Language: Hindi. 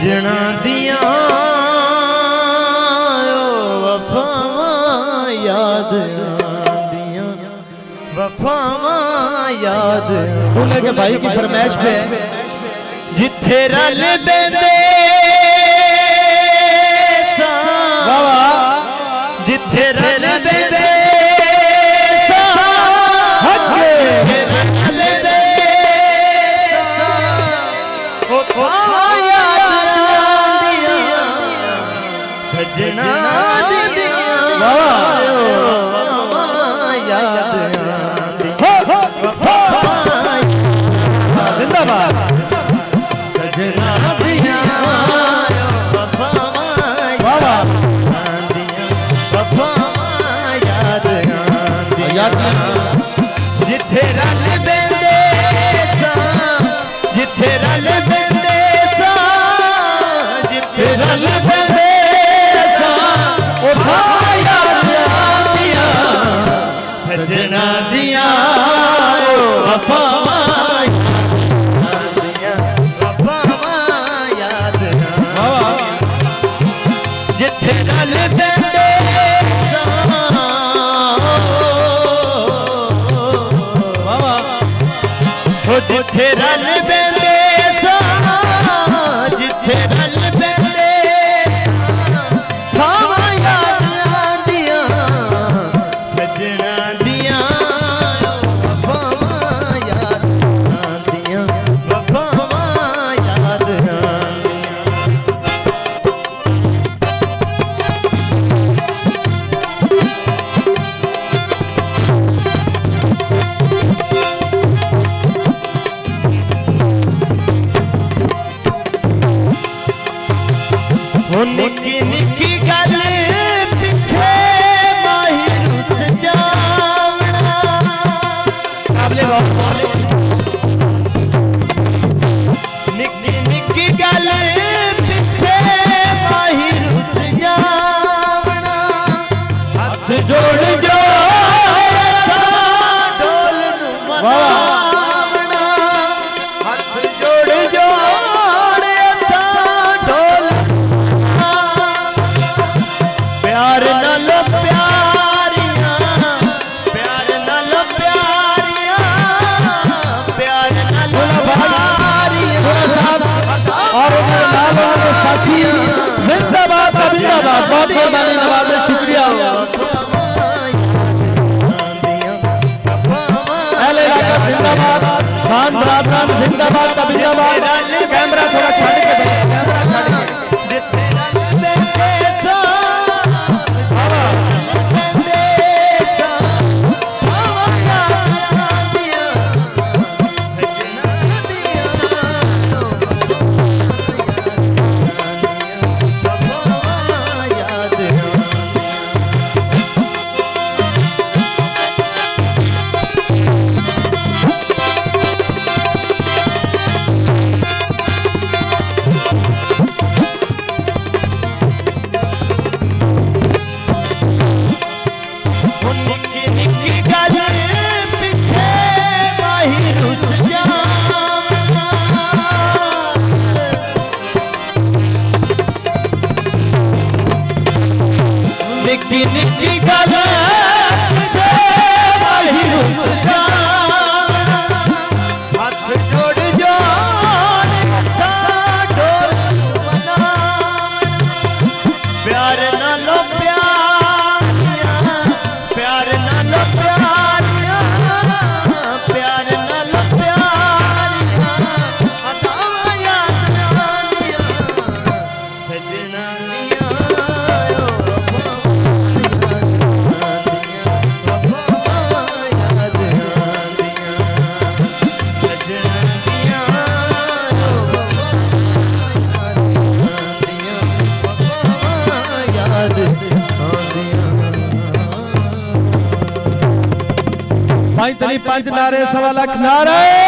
सजना दिया वफावां याद आंदियां, वफावां याद। दूल्हे के भाई की फरमाइश पे जिथे रल बेंदे जिथे रल बेंदे सजना जिंदाबाद सजना दिया जिथे रल बेंदे जिथे रल बेंदे जिथे रल बेंदे सजना दिया वफावां याद जिथे रल बेंदे जिथे रल बेंदे जिथे रल बेंदे वफावां याद आंदियां सजना दिया वफावां याद आंदियां वफावां याद निक्की निक्की गल पिछे माहिर रुस जावना निक्की निक्की गल पिछे माहिर रुस जावना हाथ जोड़ जोड़ ढोल नू मनावना हाथ जोड़ जोड़ ढोल प्यार नालो प्यारियां प्यार नालो प्यारियां प्यार नालो प्यारियां और उनके साथी जिंदाबाद जिंदाबाद। बहुत मेहरबानी नवाज, शुक्रिया। अहले इलाका जिंदाबाद, खान बरादरान जिंदाबाद जिंदाबाद। कैमरा थोड़ा छाड़ के कैमरा छाड़ के निक्की निक्की गल हाथ जोड़ जोड़ ढोल प्यार नालो प्यारियां प्यार नालो प्यारियां प्यार नालो प्यारियां अतावां याद आंदियां सजना दिया भाई तली 5 नारे 1.25 लाख नारे।